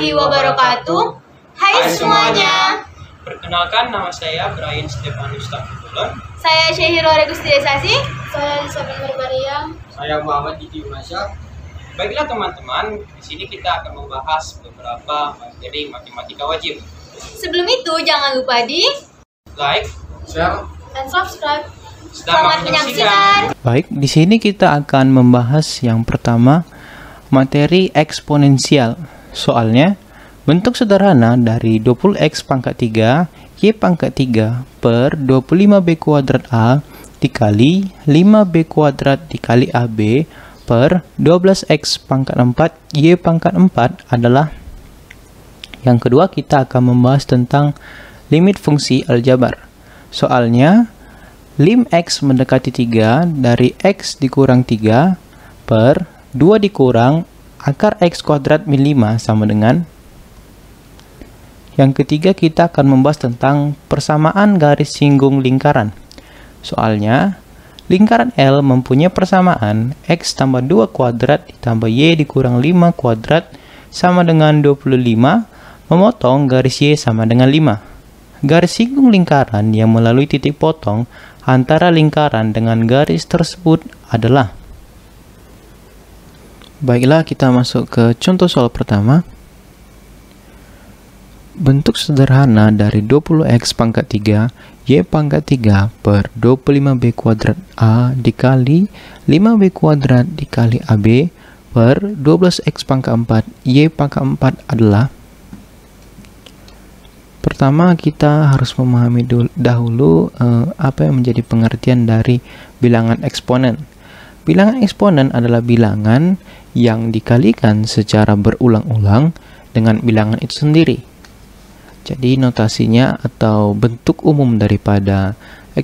warahmatullahi wabarakatuh. Hai semuanya. Perkenalkan, nama saya Brian Stefanus Tafidulon. Saya Syahiro Regustisasi. Saya Isabel Maryam. Saya Muhammad Didi Umasya. Baiklah teman-teman, di sini kita akan membahas beberapa materi matematika wajib. Sebelum itu jangan lupa di Like, Share, Dan subscribe. selamat menyaksikan. Baik, di sini kita akan membahas yang pertama, materi eksponensial. Soalnya, bentuk sederhana dari 20x pangkat 3 y pangkat 3 per 25b kuadrat a dikali 5b kuadrat dikali ab per 12x pangkat 4 y pangkat 4 adalah. Yang kedua, kita akan membahas tentang limit fungsi aljabar. Soalnya, lim x mendekati 3 dari x dikurang 3 per 2 dikurang akar x kuadrat min 5 sama dengan. Yang ketiga, kita akan membahas tentang persamaan garis singgung lingkaran. Soalnya, lingkaran L mempunyai persamaan x tambah 2 kuadrat ditambah y dikurang 5 kuadrat sama dengan 25, memotong garis y sama dengan 5. Garis singgung lingkaran yang melalui titik potong antara lingkaran dengan garis tersebut adalah. Baiklah, kita masuk ke contoh soal pertama. Bentuk sederhana dari 20x pangkat 3 y pangkat 3 per 25b kuadrat a dikali 5b kuadrat dikali ab per 12x pangkat 4 y pangkat 4 adalah. Pertama, kita harus memahami dahulu apa yang menjadi pengertian dari bilangan eksponen. Bilangan eksponen adalah bilangan yang dikalikan secara berulang-ulang dengan bilangan itu sendiri. Jadi notasinya atau bentuk umum daripada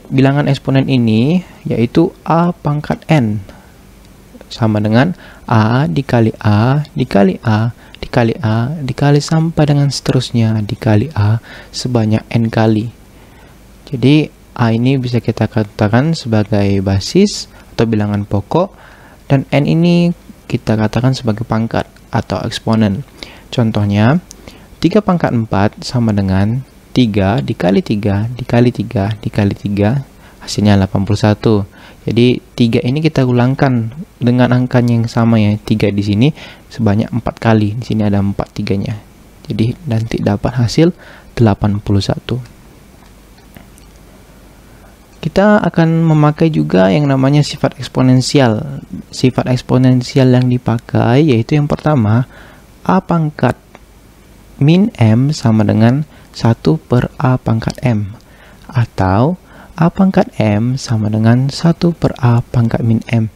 bilangan eksponen ini yaitu a pangkat n sama dengan a dikali a dikali a dikali a dikali sampai dengan seterusnya dikali a sebanyak n kali. Jadi a ini bisa kita katakan sebagai basis atau bilangan pokok dan n ini kita katakan sebagai pangkat atau eksponen. Contohnya 3 pangkat 4 sama dengan 3 dikali 3 dikali 3 dikali 3 hasilnya 81. Jadi 3 ini kita ulangkan dengan angkanya yang sama ya. 3 di sini sebanyak 4 kali. Di sini ada 4 tiganya. Jadi nanti dapat hasil 81. Kita akan memakai juga yang namanya sifat eksponensial. Sifat eksponensial yang dipakai yaitu yang pertama, a pangkat min m sama dengan 1 per a pangkat m, atau a pangkat m sama dengan 1 per a pangkat min m.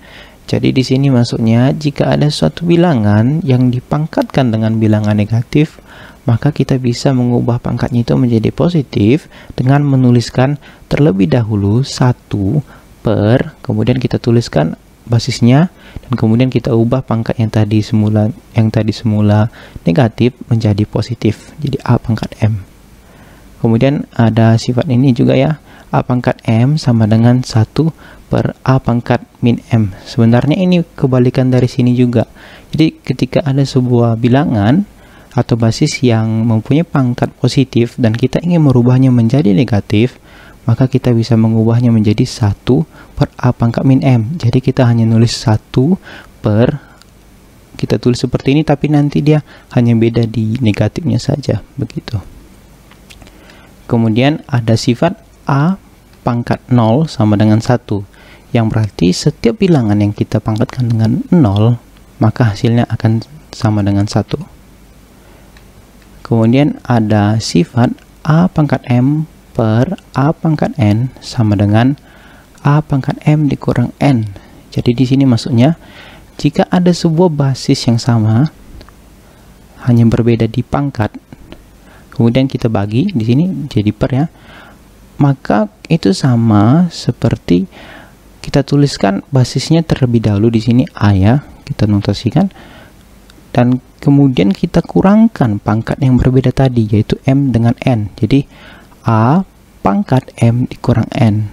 Jadi di sini maksudnya jika ada suatu bilangan yang dipangkatkan dengan bilangan negatif, maka kita bisa mengubah pangkatnya itu menjadi positif dengan menuliskan terlebih dahulu 1 per, kemudian kita tuliskan basisnya, dan kemudian kita ubah pangkat yang tadi semula negatif menjadi positif, jadi a pangkat m. Kemudian ada sifat ini juga ya, a pangkat m sama dengan 1 per a pangkat min m. Sebenarnya ini kebalikan dari sini juga. Jadi ketika ada sebuah bilangan atau basis yang mempunyai pangkat positif dan kita ingin merubahnya menjadi negatif, maka kita bisa mengubahnya menjadi 1 per a pangkat min m. Jadi kita hanya nulis 1 per, kita tulis seperti ini, tapi nanti dia hanya beda di negatifnya saja, begitu. Kemudian ada sifat a pangkat 0 sama dengan 1, yang berarti setiap bilangan yang kita pangkatkan dengan 0, maka hasilnya akan sama dengan 1. Kemudian ada sifat a pangkat m per a pangkat n sama dengan a pangkat m dikurang n. Jadi di sini maksudnya jika ada sebuah basis yang sama hanya berbeda di pangkat, kemudian kita bagi di sini jadi per ya, maka itu sama seperti kita tuliskan basisnya terlebih dahulu di sini a ya, kita notasikan, dan kemudian kita kurangkan pangkat yang berbeda tadi yaitu m dengan n. Jadi a pangkat m dikurang n.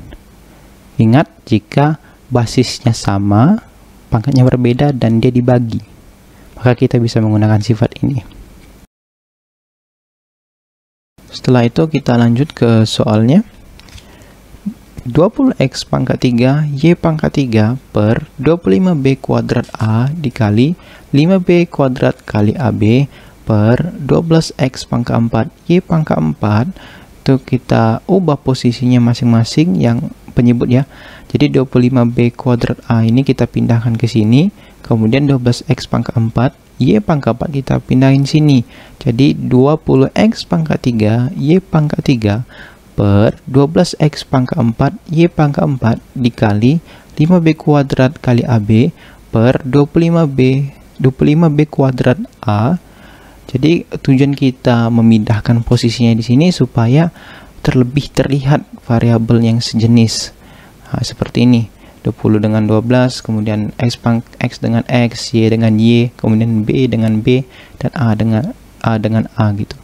Ingat, jika basisnya sama, pangkatnya berbeda dan dia dibagi, maka kita bisa menggunakan sifat ini. Setelah itu kita lanjut ke soalnya. 20x pangkat 3 y pangkat 3 per 25b kuadrat a dikali 5b kuadrat kali ab per 12x pangkat 4 y pangkat 4. Itu kita ubah posisinya masing-masing yang penyebut ya. Jadi 25b kuadrat a ini kita pindahkan ke sini, kemudian 12x pangkat 4 y pangkat 4 kita pindahin sini. Jadi 20x pangkat 3 y pangkat 3 per 12x pangkat 4 y pangkat 4 dikali 5b kuadrat kali ab per 25b kuadrat a. Jadi tujuan kita memindahkan posisinya di sini supaya terlebih terlihat variabel yang sejenis. Nah, seperti ini. 20 dengan 12, kemudian x dengan x, y dengan y, kemudian b dengan b, dan a dengan a gitu.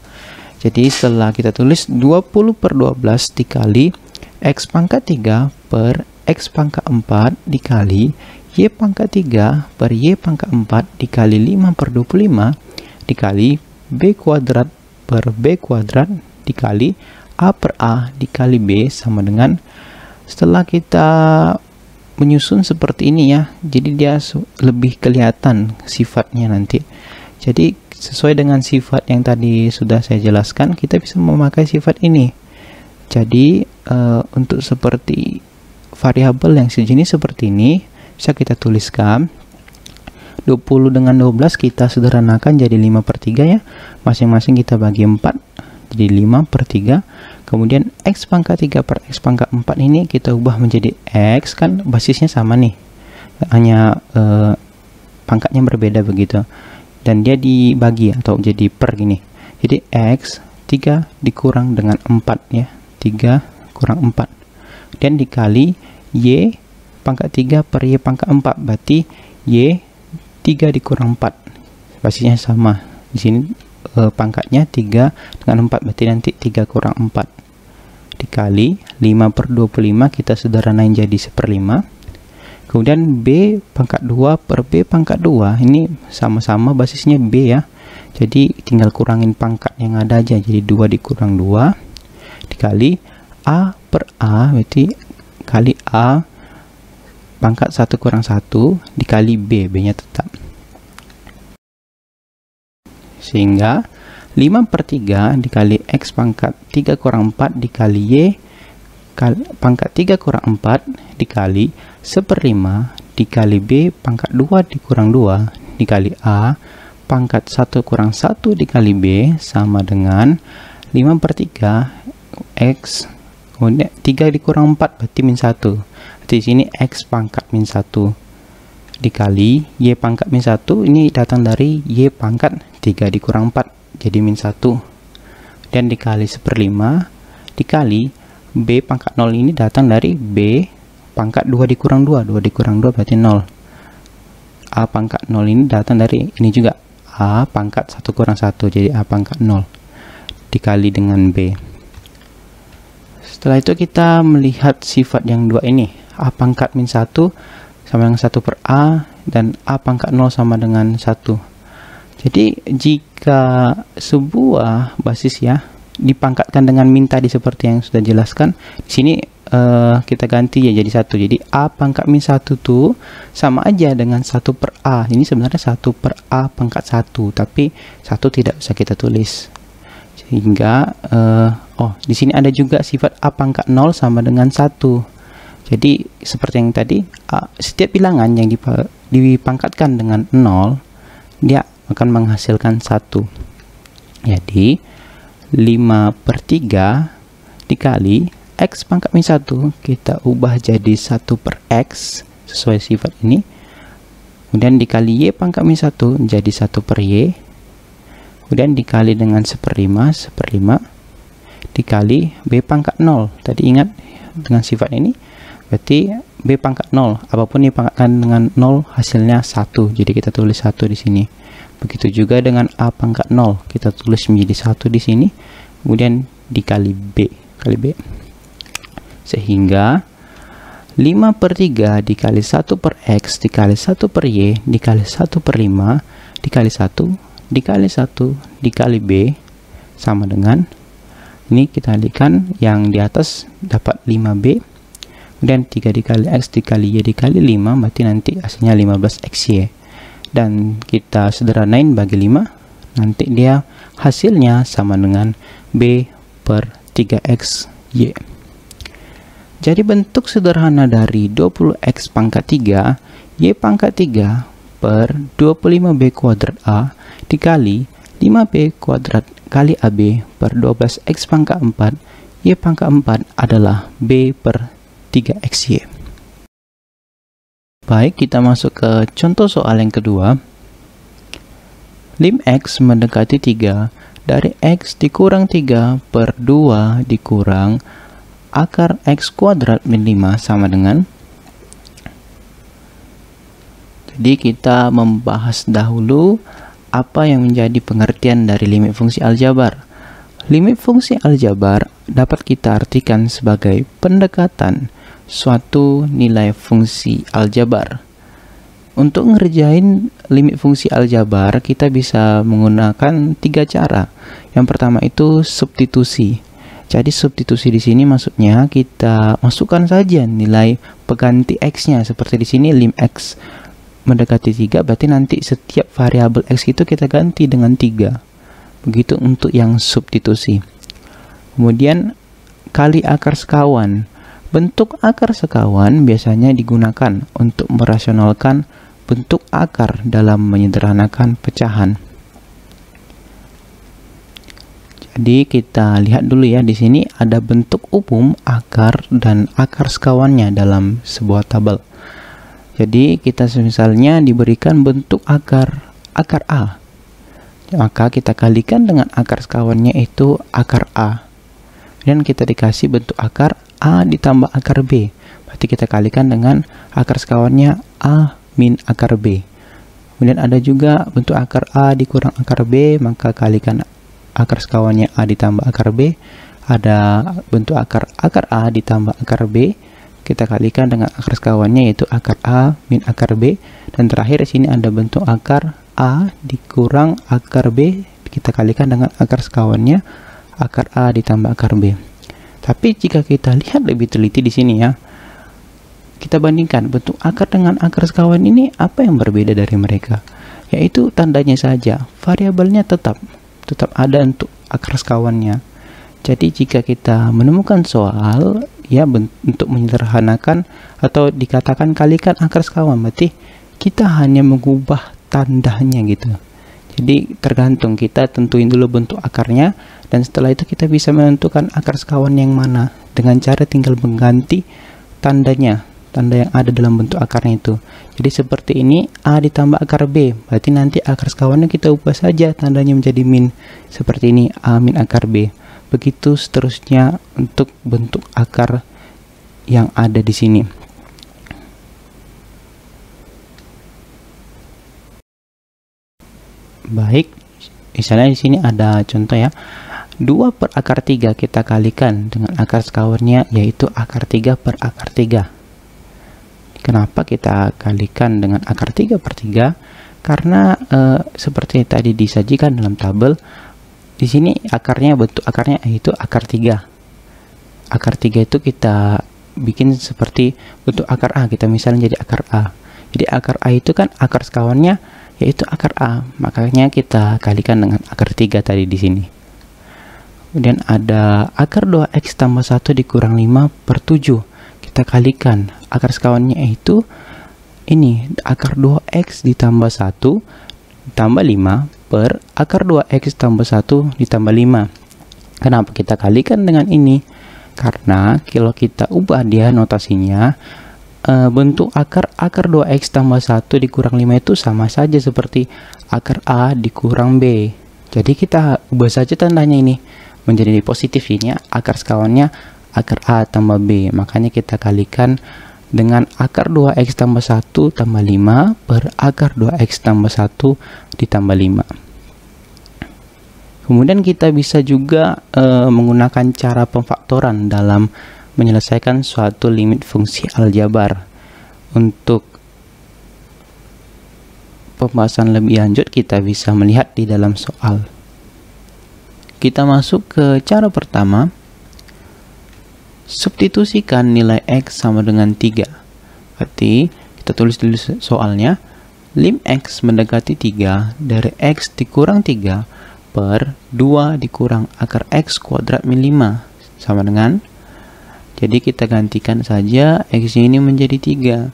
Jadi setelah kita tulis 20 per 12 dikali x pangkat 3 per x pangkat 4 dikali y pangkat 3 per y pangkat 4 dikali 5 per 25 dikali b kuadrat per b kuadrat dikali a per a dikali b sama dengan, setelah kita menyusun seperti ini ya, jadi dia lebih kelihatan sifatnya nanti. Jadi sesuai dengan sifat yang tadi sudah saya jelaskan, kita bisa memakai sifat ini. Jadi untuk seperti variabel yang sejenis seperti ini bisa kita tuliskan 20 dengan 12 kita sederhanakan jadi 5 per 3 ya, masing-masing kita bagi 4 jadi 5 per 3. Kemudian x pangkat 3 per x pangkat 4 ini kita ubah menjadi x, kan basisnya sama nih, hanya pangkatnya berbeda begitu, dan dia dibagi atau jadi per gini. Jadi x 3 dikurang dengan 4 ya, 3 kurang 4, dan dikali y pangkat 3 per y pangkat 4, berarti y 3 dikurang 4, basisnya sama. Di sini pangkatnya 3 dengan 4, berarti nanti 3 kurang 4 dikali 5 per 25 kita sederhanain jadi 1/5. Kemudian b pangkat 2 per b pangkat 2 ini sama-sama basisnya b ya, jadi tinggal kurangin pangkat yang ada aja, jadi 2 dikurang 2 dikali a per a, berarti kali a pangkat 1 kurang 1 dikali b, b nya tetap, sehingga 5 per 3 dikali x pangkat 3 kurang 4 dikali y pangkat 3 kurang 4 dikali 1/5 dikali b pangkat 2 dikurang 2 dikali a pangkat 1 kurang 1 dikali b sama dengan 5 per 3 x, kemudian 3 dikurang 4 berarti min 1, di sini x pangkat min 1 dikali y pangkat min 1 ini datang dari y pangkat 3 dikurang 4 jadi min 1, dan dikali 1/5 dikali b pangkat 0 ini datang dari b pangkat 2 dikurang 2, 2 dikurang 2 berarti 0. A pangkat 0 ini datang dari ini juga a pangkat 1 kurang 1, jadi a pangkat 0 dikali dengan b. Setelah itu kita melihat sifat yang dua ini, a pangkat min 1 sama dengan 1 per a, dan a pangkat 0 sama dengan 1. Jadi jika sebuah basis ya dipangkatkan dengan min tadi seperti yang sudah jelaskan, di sini kita ganti ya jadi 1. Jadi a pangkat min 1 tuh sama aja dengan 1 per a. Ini sebenarnya 1 per a pangkat 1, tapi 1 tidak bisa kita tulis. Sehingga di sini ada juga sifat a pangkat 0 sama dengan 1. Jadi seperti yang tadi, setiap bilangan yang dipangkatkan dengan 0 dia akan menghasilkan 1. Jadi 5 per 3 dikali x pangkat min 1 kita ubah jadi 1 per x sesuai sifat ini, kemudian dikali y pangkat min 1 jadi 1 per y, kemudian dikali dengan 1/5 dikali b pangkat 0. Tadi ingat dengan sifat ini berarti b pangkat 0, apapun dipangkatkan dengan 0 hasilnya 1, jadi kita tulis 1 di sini. Begitu juga dengan a pangkat 0, kita tulis menjadi 1 di sini, kemudian dikali b, sehingga 5 per 3 dikali 1 per x dikali 1 per y dikali 1/5 dikali 1 dikali 1 dikali b sama dengan Ini kita kalikan, yang di atas dapat 5B, kemudian 3 dikali X dikali Y dikali 5, berarti nanti hasilnya 15XY. Dan kita sederhanain bagi 5, nanti dia hasilnya sama dengan B per 3XY. Jadi bentuk sederhana dari 20X pangkat 3, Y pangkat 3 per 25B kuadrat A dikali 5B kuadrat kali AB per 12X pangkat 4, Y pangkat 4 adalah B per 3XY. Baik, kita masuk ke contoh soal yang kedua. Lim X mendekati 3 dari X dikurang 3 per 2 dikurang akar X kuadrat min 5 sama dengan. Jadi kita membahas dahulu apa yang menjadi pengertian dari limit fungsi aljabar. Limit fungsi aljabar dapat kita artikan sebagai pendekatan suatu nilai fungsi aljabar. Untuk ngerjain limit fungsi aljabar, kita bisa menggunakan 3 cara. Yang pertama itu substitusi. Jadi substitusi di sini maksudnya kita masukkan saja nilai pengganti X-nya. Seperti di sini lim X mendekati 3, berarti nanti setiap variabel X itu kita ganti dengan 3. Begitu untuk yang substitusi. Kemudian kali akar sekawan. Bentuk akar sekawan biasanya digunakan untuk merasionalkan bentuk akar dalam menyederhanakan pecahan. Jadi kita lihat dulu ya, di sini ada bentuk umum akar dan akar sekawannya dalam sebuah tabel. Jadi kita misalnya diberikan bentuk akar A, maka kita kalikan dengan akar sekawannya itu akar A. Dan kita dikasih bentuk akar A ditambah akar B, berarti kita kalikan dengan akar sekawannya A min akar B. Kemudian ada juga bentuk akar A dikurang akar B, maka kalikan akar sekawannya A ditambah akar B. Ada bentuk akar A ditambah akar B, kita kalikan dengan akar sekawannya yaitu akar A min akar B. Dan terakhir di sini ada bentuk akar A dikurang akar B, kita kalikan dengan akar sekawannya akar A ditambah akar B. Tapi jika kita lihat lebih teliti di sini ya, kita bandingkan bentuk akar dengan akar sekawan ini, apa yang berbeda dari mereka? Yaitu tandanya saja, variabelnya tetap ada untuk akar sekawannya. Jadi jika kita menemukan soal ya untuk menyederhanakan atau dikatakan kalikan akar sekawan, berarti kita hanya mengubah tandanya gitu. Jadi tergantung, kita tentuin dulu bentuk akarnya, dan setelah itu kita bisa menentukan akar sekawan yang mana dengan cara tinggal mengganti tandanya, tanda yang ada dalam bentuk akarnya itu. Jadi seperti ini, A ditambah akar B, berarti nanti akar sekawannya kita ubah saja tandanya menjadi min. Seperti ini, A min akar B. Begitu seterusnya untuk bentuk akar yang ada di sini. Baik, misalnya di sini ada contoh ya. 2 per akar 3 kita kalikan dengan akar sekawannya yaitu akar 3 per akar 3. Kenapa kita kalikan dengan akar 3 per 3? Karena seperti tadi disajikan dalam tabel, di sini akarnya, bentuk akarnya yaitu akar 3. Akar 3 itu kita bikin seperti bentuk akar A, kita misalnya jadi akar A. Jadi akar A itu kan akar sekawannya yaitu akar A, makanya kita kalikan dengan akar 3 tadi di sini. Kemudian ada akar 2x tambah 1 dikurang 5 per 7. Kita kalikan akar sekawannya yaitu ini, akar 2x ditambah 1 ditambah 5 per akar 2x tambah 1 ditambah 5. Kenapa kita kalikan dengan ini? Karena kalau kita ubah dia notasinya, bentuk akar 2x tambah 1 dikurang 5 itu sama saja seperti akar A dikurang B. Jadi kita ubah saja tandanya ini menjadi positif, ini akar sekawannya akar A tambah B. Makanya kita kalikan dengan akar 2x tambah 1 tambah 5 per akar 2x tambah 1 ditambah 5. Kemudian kita bisa juga menggunakan cara pemfaktoran dalam menyelesaikan suatu limit fungsi aljabar. Untuk pembahasan lebih lanjut kita bisa melihat di dalam soal. kita masuk ke cara pertama. Substitusikan nilai X sama dengan 3. Berarti kita tulis dulu soalnya. Lim X mendekati 3 dari X dikurang 3 per 2 dikurang akar X kuadrat min 5 sama dengan, jadi kita gantikan saja X ini menjadi 3,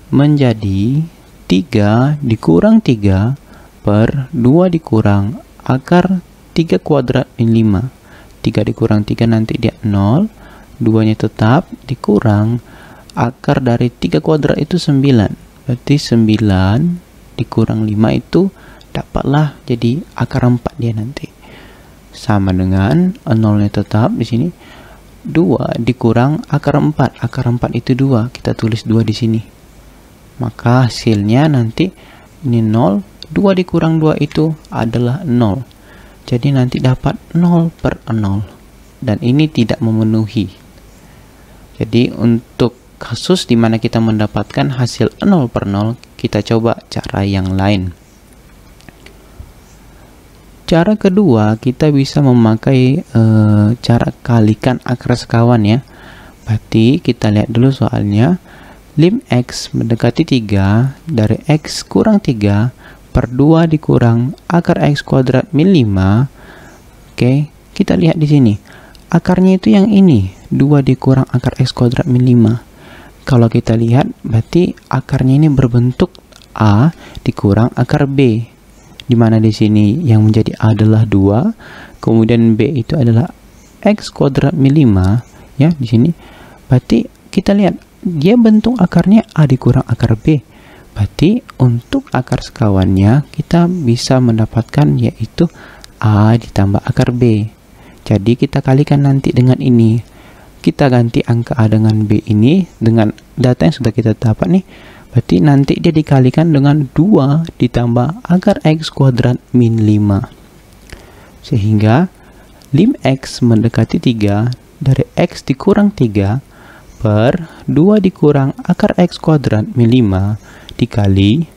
menjadi 3 dikurang 3 per 2 dikurang akar 3 kuadrat min 5. 3 dikurang 3 nanti dia 0, 2 nya tetap, dikurang akar dari 3 kuadrat itu 9. Berarti 9 dikurang 5 itu dapatlah jadi akar 4 dia nanti. Sama dengan 0 nya tetap di sini. 2 dikurang akar 4. Akar 4 itu 2. Kita tulis 2 di sini. Maka hasilnya nanti ini 0, 2 dikurang 2 itu adalah 0. Jadi nanti dapat 0 per 0. Dan ini tidak memenuhi. Jadi untuk kasus di mana kita mendapatkan hasil 0 per 0, kita coba cara yang lain. Cara kedua, kita bisa memakai cara kalikan akar sekawan ya. Berarti kita lihat dulu soalnya. Lim X mendekati 3 dari X kurang 3 per 2 dikurang akar X kuadrat min 5. Oke, kita lihat di sini. Akarnya itu yang ini, 2 dikurang akar X kuadrat min 5. Kalau kita lihat, berarti akarnya ini berbentuk A dikurang akar B. Di mana di sini yang menjadi A adalah 2, kemudian B itu adalah X kuadrat min 5, ya, di sini. Berarti kita lihat, dia bentuk akarnya A dikurang akar B. Berarti untuk akar sekawannya kita bisa mendapatkan yaitu A ditambah akar B. Jadi kita kalikan nanti dengan ini. Kita ganti angka A dengan B ini dengan data yang sudah kita dapat nih. Berarti nanti dia dikalikan dengan 2 ditambah akar X kuadrat min 5. Sehingga lim X mendekati 3 dari X dikurang 3 per 2 dikurang akar X kuadrat min 5 dikali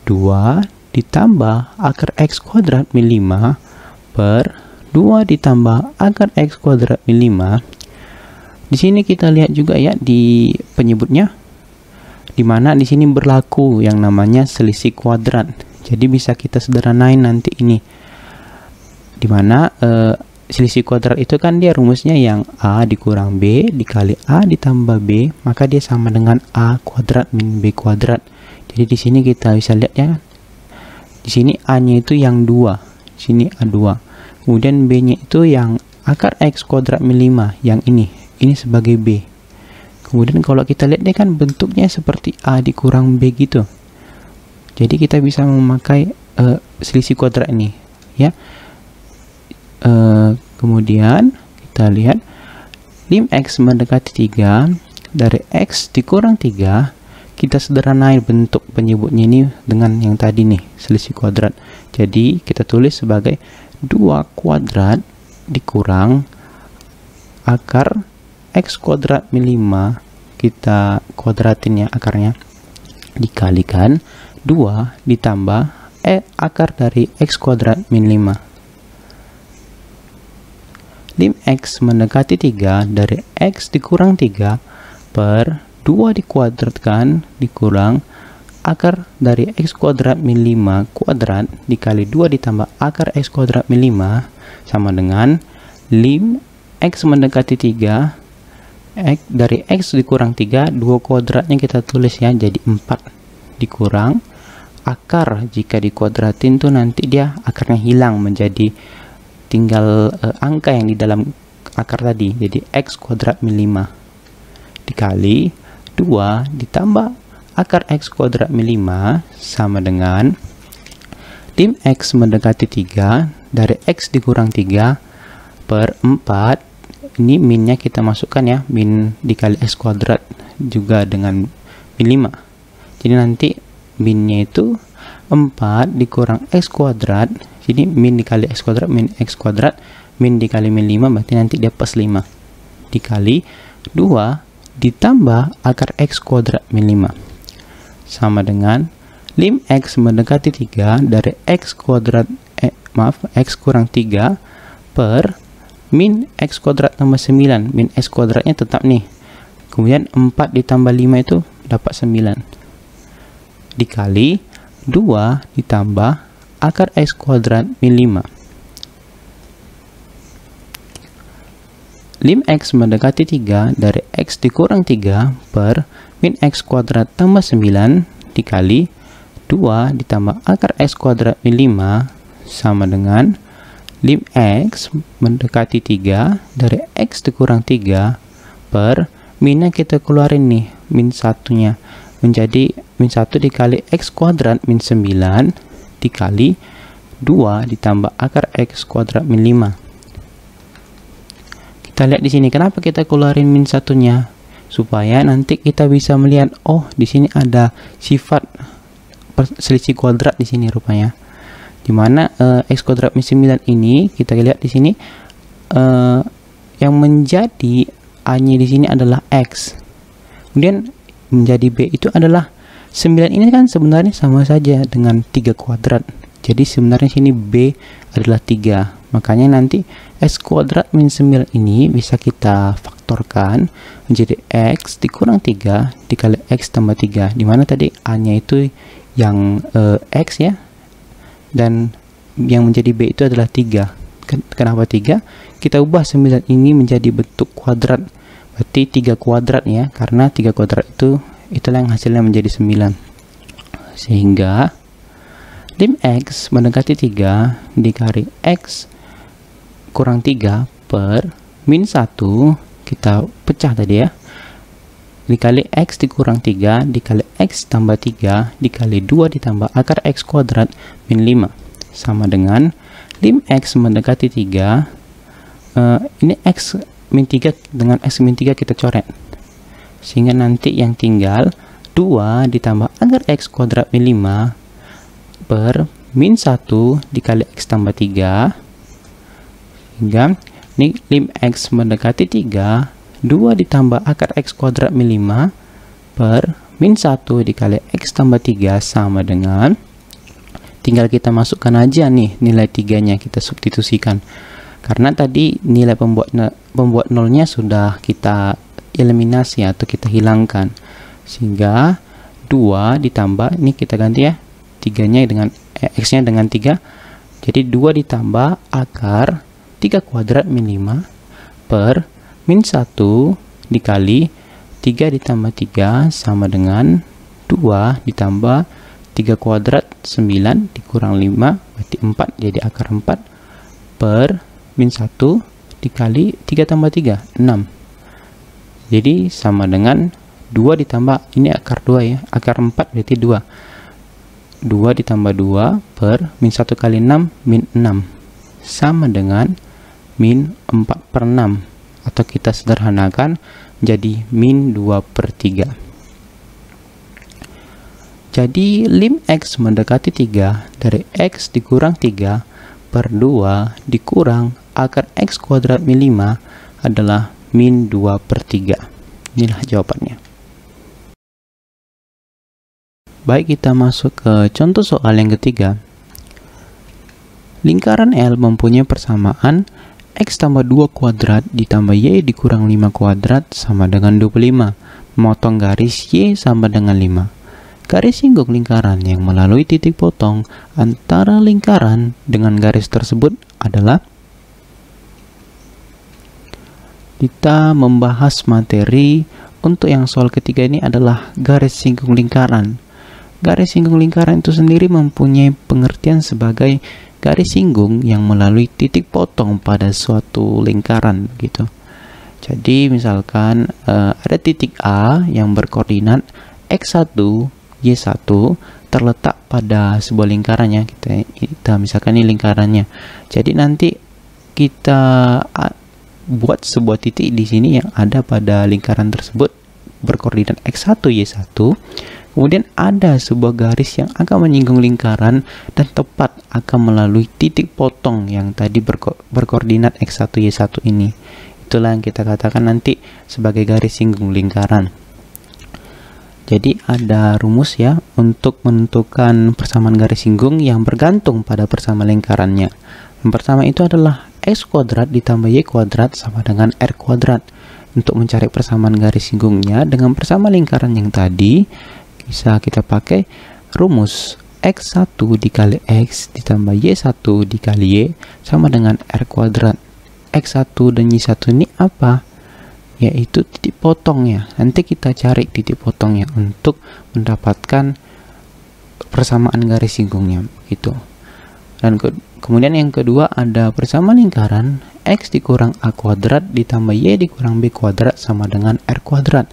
2 ditambah akar X kuadrat min 5 per 2 ditambah akar X kuadrat min 5. Di sini kita lihat juga ya di penyebutnya, di mana di sini berlaku yang namanya selisih kuadrat. Jadi bisa kita sederhanain nanti ini, di mana selisih kuadrat itu kan dia rumusnya yang A dikurang B dikali A ditambah B, maka dia sama dengan A kuadrat min B kuadrat. Jadi di sini kita bisa lihat ya, di sini A-nya itu yang 2, di sini A2, kemudian B-nya itu yang akar X kuadrat min 5, yang ini sebagai B. Kemudian kalau kita lihat dia kan bentuknya seperti A dikurang B gitu. Jadi kita bisa memakai selisih kuadrat ini ya. Kemudian kita lihat lim X mendekati 3 dari X dikurang 3, kita sederhanain bentuk penyebutnya ini dengan yang tadi nih, selisih kuadrat. Jadi kita tulis sebagai 2 kuadrat dikurang akar X kuadrat min 5, kita kuadratin ya akarnya, dikalikan 2 ditambah akar dari X kuadrat min 5. Lim X mendekati 3 dari X dikurang 3 per 2 dikuadratkan dikurang akar dari X kuadrat min 5 kuadrat dikali 2 ditambah akar X kuadrat min 5 sama dengan lim X mendekati 3 X dari X dikurang 3, 2 kuadratnya kita tulis ya jadi 4 dikurang akar, jika dikuadratin tuh nanti dia akarnya hilang menjadi tinggal angka yang di dalam akar tadi, jadi X kuadrat min 5 dikali 2 ditambah akar X kuadrat min 5 sama dengan lim X mendekati 3 dari X dikurang 3 per 4. Ini minnya kita masukkan ya, min dikali X kuadrat juga dengan min 5. Jadi nanti minnya itu 4 dikurang X kuadrat. Jadi min dikali X kuadrat, min X kuadrat, min dikali min 5, berarti nanti dia plus 5. Dikali 2 ditambah akar X kuadrat min 5. Sama dengan lim X mendekati 3 dari X kuadrat, X kurang 3 per min X kuadrat tambah 9. Min X kuadratnya tetap nih. Kemudian 4 ditambah 5 itu dapat 9. Dikali 2 ditambah akar X kuadrat min 5. Lim X mendekati 3 dari X dikurang 3 per min X kuadrat tambah 9 dikali 2 ditambah akar X kuadrat min 5 sama dengan lim X mendekati 3 dari X dikurang 3 per minnya kita keluarin nih, min 1-nya. Menjadi min 1 dikali X kuadrat min 9 dikali 2 ditambah akar X kuadrat min 5. Kita lihat di sini kenapa kita keluarin min 1-nya, supaya nanti kita bisa melihat, oh di sini ada sifat selisih kuadrat di sini rupanya. Dimana X kuadrat min 9 ini kita lihat di sini yang menjadi A-nya di sini adalah X. Kemudian menjadi B itu adalah 9 ini kan sebenarnya sama saja dengan 3 kuadrat. Jadi sebenarnya sini B adalah 3. Makanya nanti X kuadrat min 9 ini bisa kita faktorkan menjadi X dikurang 3 dikali X tambah 3. Dimana tadi A-nya itu yang X ya. Dan yang menjadi B itu adalah 3. Kenapa 3? Kita ubah 9 ini menjadi bentuk kuadrat. Berarti 3 kuadrat ya. Karena 3 kuadrat itu itulah yang hasilnya menjadi 9. Sehingga lim X mendekati 3 dikali X kurang 3 per min 1 kita pecah tadi ya. Dikali X dikurang 3 dikali X tambah 3 dikali 2 ditambah akar X kuadrat min 5 sama dengan lim X mendekati 3 ini X min 3 dengan X min 3 kita coret, sehingga nanti yang tinggal 2 ditambah akar X kuadrat min 5 per min 1 dikali X tambah 3 hingga ini lim X mendekati 3 2 ditambah akar X kuadrat min 5 per min 1 dikali X tambah 3 sama dengan, tinggal kita masukkan aja nih nilai 3 nya kita substitusikan, karena tadi nilai pembuat nolnya sudah kita eliminasi atau kita hilangkan, sehingga 2 ditambah ini kita ganti ya 3 nya dengan X nya dengan 3, jadi 2 ditambah akar 3 kuadrat min 5 per min 1 dikali 3 ditambah 3 sama dengan 2 ditambah 3 kuadrat 9 dikurang 5 berarti 4, jadi akar 4 per min 1 dikali 3 tambah 3 6, jadi sama dengan 2 ditambah ini akar 2 ya, akar 4 berarti 2 ditambah 2 per min 1 kali 6 min 6 sama dengan min 4 per 6, atau kita sederhanakan jadi min 2 per 3. Jadi lim X mendekati 3 dari X dikurang 3 per 2 dikurang akar X kuadrat min 5 adalah min 2 per 3. Inilah jawabannya. Baik, kita masuk ke contoh soal yang ketiga. Lingkaran L mempunyai persamaan X tambah 2 kuadrat ditambah Y dikurang 5 kuadrat sama dengan 25. Memotong garis Y sama dengan 5. Garis singgung lingkaran yang melalui titik potong antara lingkaran dengan garis tersebut adalah. Kita membahas materi untuk yang soal ketiga ini adalah garis singgung lingkaran. Garis singgung lingkaran itu sendiri mempunyai pengertian sebagai garis singgung yang melalui titik potong pada suatu lingkaran gitu. Jadi misalkan ada titik A yang berkoordinat X1, Y1 terletak pada sebuah lingkarannya. Kita misalkan ini lingkarannya. Jadi nanti kita buat sebuah titik di sini yang ada pada lingkaran tersebut berkoordinat X1, Y1. Kemudian ada sebuah garis yang akan menyinggung lingkaran dan tepat akan melalui titik potong yang tadi berkoordinat X1, Y1 ini. Itulah yang kita katakan nanti sebagai garis singgung lingkaran. Jadi ada rumus ya untuk menentukan persamaan garis singgung yang bergantung pada persamaan lingkarannya. Yang pertama itu adalah X kuadrat ditambah Y kuadrat sama dengan R kuadrat. Untuk mencari persamaan garis singgungnya dengan persamaan lingkaran yang tadi, bisa kita pakai rumus X1 dikali X ditambah Y1 dikali Y sama dengan R kuadrat. X1 dan Y1 ini apa? Yaitu titik potongnya. Nanti kita cari titik potongnya untuk mendapatkan persamaan garis singgungnya gitu. Dan kemudian yang kedua ada persamaan lingkaran X dikurang A kuadrat ditambah Y dikurang B kuadrat sama dengan R kuadrat.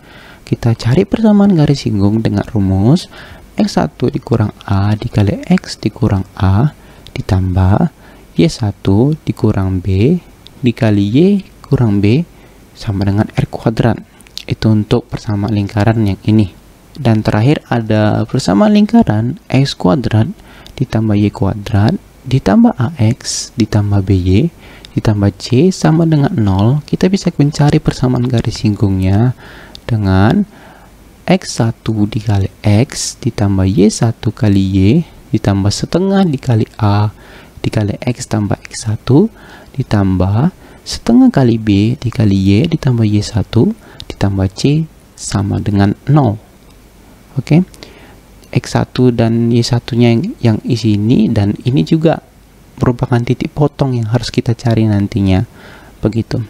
Kita cari persamaan garis singgung dengan rumus X1 dikurang A dikali X dikurang A ditambah Y1 dikurang B dikali Y kurang B sama dengan R kuadrat. Itu untuk persamaan lingkaran yang ini. Dan terakhir ada persamaan lingkaran X kuadrat ditambah Y kuadrat ditambah AX ditambah BY ditambah C sama dengan 0. Kita bisa mencari persamaan garis singgungnya dengan X1 dikali X ditambah Y1 kali Y ditambah setengah dikali A dikali X tambah X1 ditambah setengah kali B dikali Y ditambah Y1 ditambah C sama dengan 0. Oke. X1 dan Y1 nya yang isi ini dan ini juga merupakan titik potong yang harus kita cari nantinya. Begitu.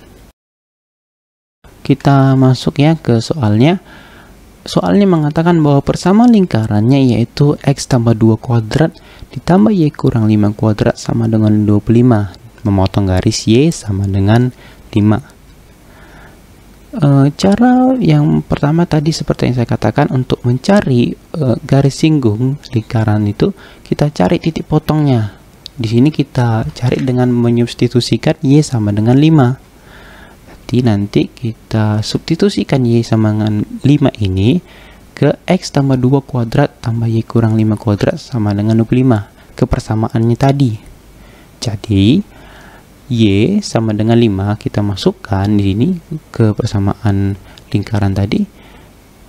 Kita masuk ya ke soalnya. Soalnya mengatakan bahwa persamaan lingkarannya yaitu X tambah 2 kuadrat ditambah Y kurang 5 kuadrat sama dengan 25. Memotong garis Y sama dengan 5. Cara yang pertama tadi seperti yang saya katakan, untuk mencari garis singgung lingkaran itu kita cari titik potongnya. Di sini kita cari dengan menyubstitusikan Y sama dengan 5. Berarti nanti kita substitusikan Y sama dengan 5 ini ke X tambah 2 kuadrat tambah Y kurang 5 kuadrat sama dengan 25 ke persamaannya tadi. Jadi Y sama dengan 5 kita masukkan di sini ke persamaan lingkaran tadi.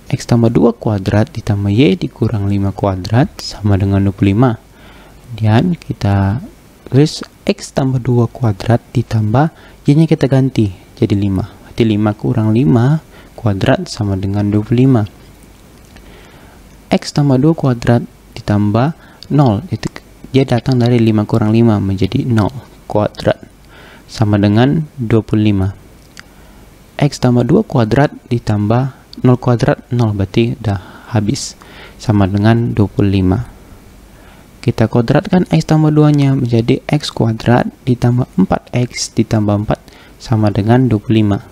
X tambah 2 kuadrat ditambah Y dikurang 5 kuadrat sama dengan 25. Kemudian kita tulis X tambah 2 kuadrat ditambah Y nya kita ganti jadi 5. Berarti 5 kurang 5 kuadrat sama dengan 25. X tambah 2 kuadrat ditambah 0. Itu dia datang dari 5 kurang 5 menjadi 0 kuadrat sama dengan 25. X tambah 2 kuadrat ditambah 0 kuadrat 0 berarti udah habis sama dengan 25. Kita kuadratkan X tambah 2 nya menjadi X kuadrat ditambah 4X ditambah 4 sama dengan 25.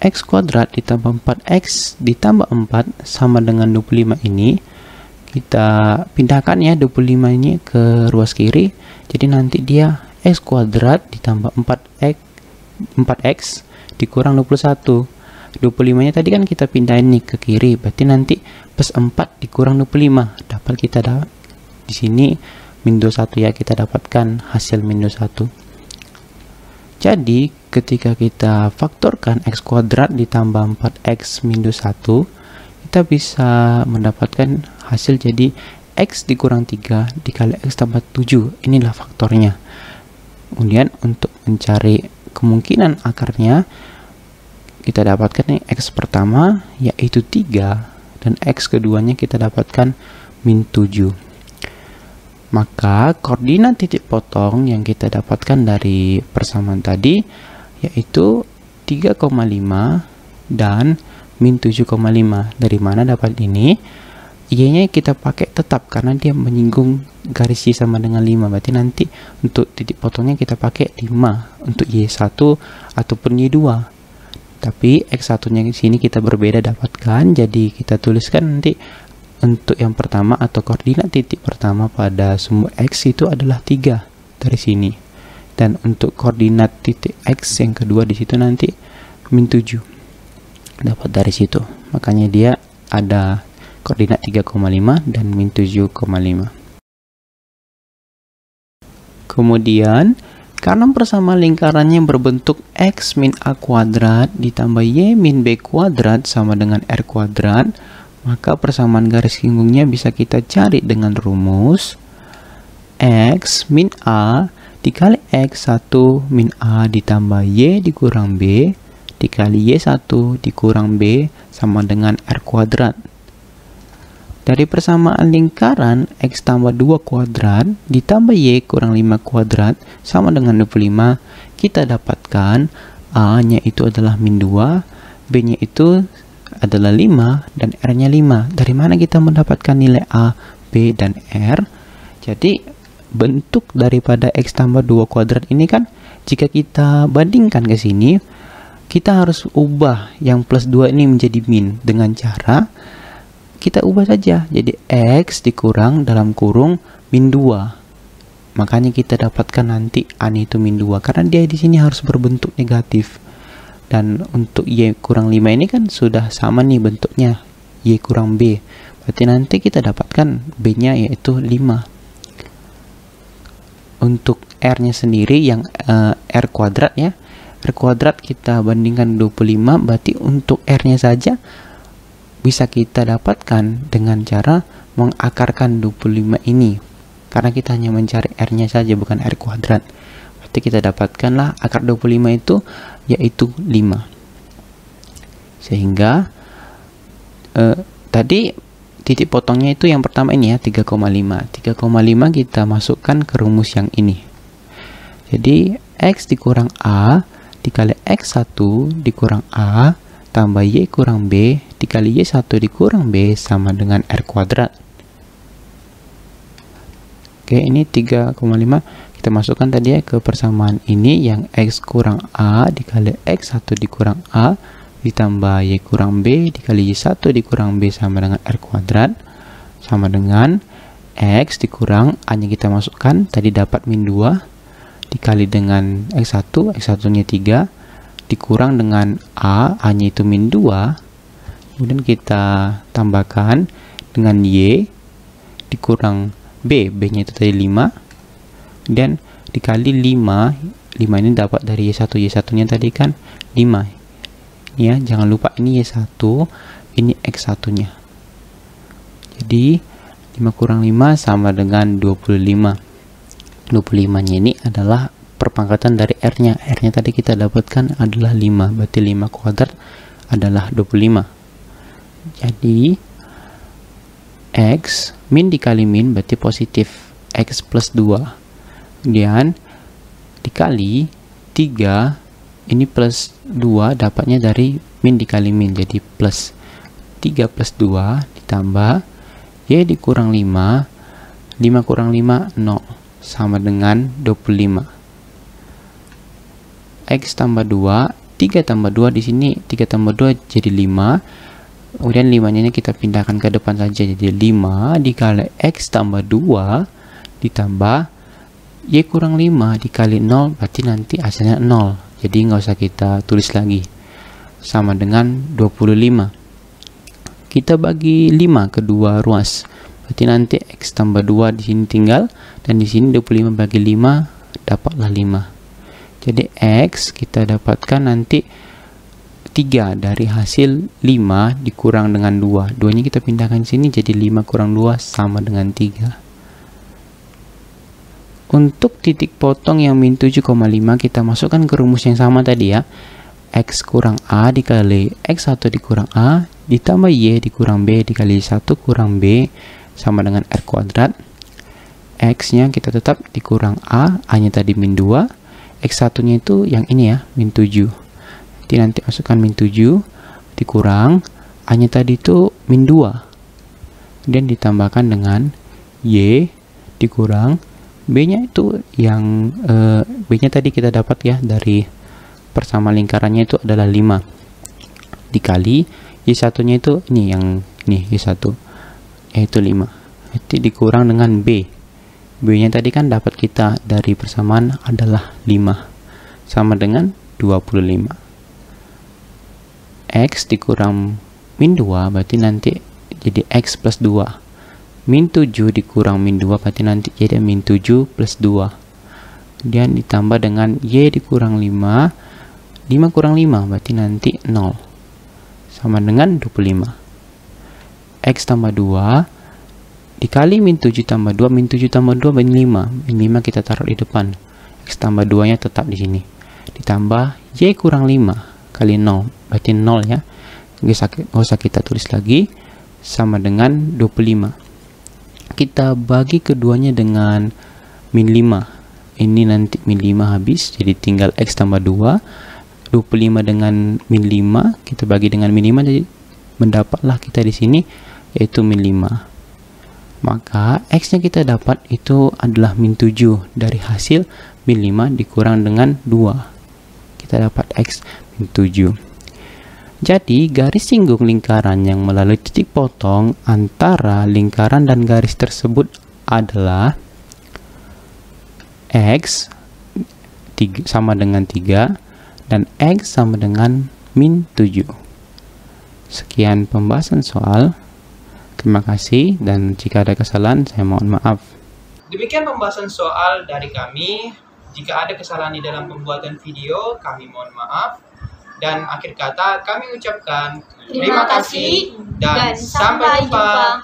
X kuadrat ditambah 4X ditambah 4 sama dengan 25 ini kita pindahkan ya 25 ini ke ruas kiri. Jadi nanti dia X kuadrat ditambah 4X dikurang 21. 25 nya tadi kan kita pindahin nih ke kiri, berarti nanti plus 4 dikurang 25 dapat kita di sini minus 1 ya, kita dapatkan hasil minus 1. Jadi ketika kita faktorkan X kuadrat ditambah 4X minus 1, kita bisa mendapatkan hasil jadi X dikurang 3 dikali X tambah 7. Inilah faktornya. Kemudian untuk mencari kemungkinan akarnya, kita dapatkan nih X pertama yaitu 3 dan X keduanya kita dapatkan min 7. Maka koordinat titik potong yang kita dapatkan dari persamaan tadi yaitu 3,5 dan min 7,5. Dari mana dapat ini? Y-nya kita pakai tetap karena dia menyinggung garis Y sama dengan 5. Berarti nanti untuk titik potongnya kita pakai 5 untuk Y1 ataupun Y2. Tapi X1 nya di sini kita berbeda dapatkan. Jadi kita tuliskan nanti untuk yang pertama atau koordinat titik pertama pada sumbu X itu adalah 3 dari sini. Dan untuk koordinat titik X yang kedua di situ nanti min 7. Dapat dari situ. Makanya dia ada koordinat 3,5 dan min 7,5. Kemudian karena persamaan lingkarannya berbentuk X min A kuadrat ditambah Y min B kuadrat sama dengan R kuadrat, maka persamaan garis singgungnya bisa kita cari dengan rumus X min A dikali X 1 min A ditambah Y dikurang B dikali Y1 dikurang B sama dengan R kuadrat. Dari persamaan lingkaran X tambah 2 kuadrat ditambah Y kurang 5 kuadrat sama dengan 25, kita dapatkan A-nya itu adalah min 2, B-nya itu adalah 5, dan R-nya 5. Dari mana kita mendapatkan nilai A, B, dan R? Jadi, bentuk daripada X tambah 2 kuadrat ini kan, jika kita bandingkan ke sini, kita harus ubah yang plus 2 ini menjadi min dengan cara kita ubah saja. Jadi X dikurang dalam kurung min 2. Makanya kita dapatkan nanti A itu min 2 karena dia di sini harus berbentuk negatif. Dan untuk Y kurang 5 ini kan sudah sama nih bentuknya, Y kurang B. Berarti nanti kita dapatkan B-nya yaitu 5. Untuk R-nya sendiri yang R kuadrat ya. R kuadrat kita bandingkan 25, berarti untuk R-nya saja bisa kita dapatkan dengan cara mengakarkan 25 ini. Karena kita hanya mencari R-nya saja, bukan R kuadrat. Berarti kita dapatkanlah akar 25 itu yaitu 5. Sehingga tadi titik potongnya itu yang pertama ini ya, 3,5. 3,5 kita masukkan ke rumus yang ini. Jadi X dikurang A dikali X1 dikurang A tambah Y kurang B dikali Y1 dikurang B sama dengan R kuadrat. Oke, ini 3,5 kita masukkan tadi ya ke persamaan ini yang X kurang A dikali X1 dikurang A ditambah Y kurang B dikali Y1 dikurang B sama dengan R kuadrat sama dengan X dikurang A nya kita masukkan tadi dapat min 2 dikali dengan X1, X1 nya 3 dikurang dengan A nya itu min 2, kemudian kita tambahkan dengan Y dikurang B nya itu tadi 5, dan dikali 5 ini dapat dari Y1 nya tadi kan 5 ya, jangan lupa ini Y1 ini X1 nya, jadi 5 kurang 5 sama dengan 25. 25 nya ini adalah perpangkatan dari R nya. R nya tadi kita dapatkan adalah 5, berarti 5 kuadrat adalah 25. Jadi X min dikali min berarti positif, X plus 2 kemudian dikali 3 ini plus 2 dapatnya dari min dikali min, jadi plus 3 plus 2 ditambah Y dikurang 5 kurang 5 0 sama dengan 25. X tambah 2, 3 tambah 2 di sini 3 tambah 2 jadi 5. Kemudian 5 nya ini kita pindahkan ke depan saja, jadi 5 dikali X tambah 2 ditambah Y kurang 5 dikali 0 berarti nanti hasilnya 0. Jadi nggak usah kita tulis lagi. Sama dengan 25. Kita bagi 5 ke dua ruas. Berarti nanti X tambah 2 di sini tinggal, dan di sini 25 bagi 5 dapatlah 5. Jadi X kita dapatkan nanti 3 dari hasil 5 dikurang dengan 2. 2 nya kita pindahkan sini jadi 5 kurang 2 sama dengan 3. Untuk titik potong yang min 7,5 kita masukkan ke rumus yang sama tadi ya. X kurang A dikali X1 dikurang A ditambah Y dikurang B dikali 1 kurang B sama dengan R kuadrat. X nya kita tetap dikurang A nya tadi min 2, X1 nya itu yang ini ya, min 7. Jadi nanti masukkan min 7 dikurang A nya tadi itu min 2, kemudian ditambahkan dengan Y dikurang B nya itu yang B nya tadi kita dapat ya dari persama lingkarannya itu adalah 5 dikali Y1 nya itu ini yang ini Y1 yaitu 5, jadi dikurang dengan B nya tadi kan dapat kita dari persamaan adalah 5 sama dengan 25. X dikurang min 2 berarti nanti jadi X plus 2, min 7 dikurang min 2 berarti nanti jadi min 7 plus 2, kemudian ditambah dengan Y dikurang 5 kurang 5 berarti nanti 0 sama dengan 25. X tambah 2 dikali min 7 tambah 2, min 7 tambah 2 min 5 kita taruh di depan, X tambah 2-nya tetap di sini. Ditambah Y kurang 5 kali 0, berarti 0 ya. Nggak usah kita tulis lagi, sama dengan 25. Kita bagi keduanya dengan min 5. Ini nanti min 5 habis, jadi tinggal X tambah 2. 25 dengan min 5, kita bagi dengan min 5, jadi mendapatlah kita di sini, yaitu min 5. Maka X-nya kita dapat itu adalah min 7 dari hasil min 5 dikurang dengan 2. Kita dapat X min 7. Jadi garis singgung lingkaran yang melalui titik potong antara lingkaran dan garis tersebut adalah X sama dengan 3 dan X sama dengan min 7. Sekian pembahasan soal. Terima kasih, dan jika ada kesalahan saya mohon maaf. Demikian pembahasan soal dari kami. Jika ada kesalahan di dalam pembuatan video, kami mohon maaf. Dan akhir kata kami ucapkan Terima kasih dan sampai jumpa.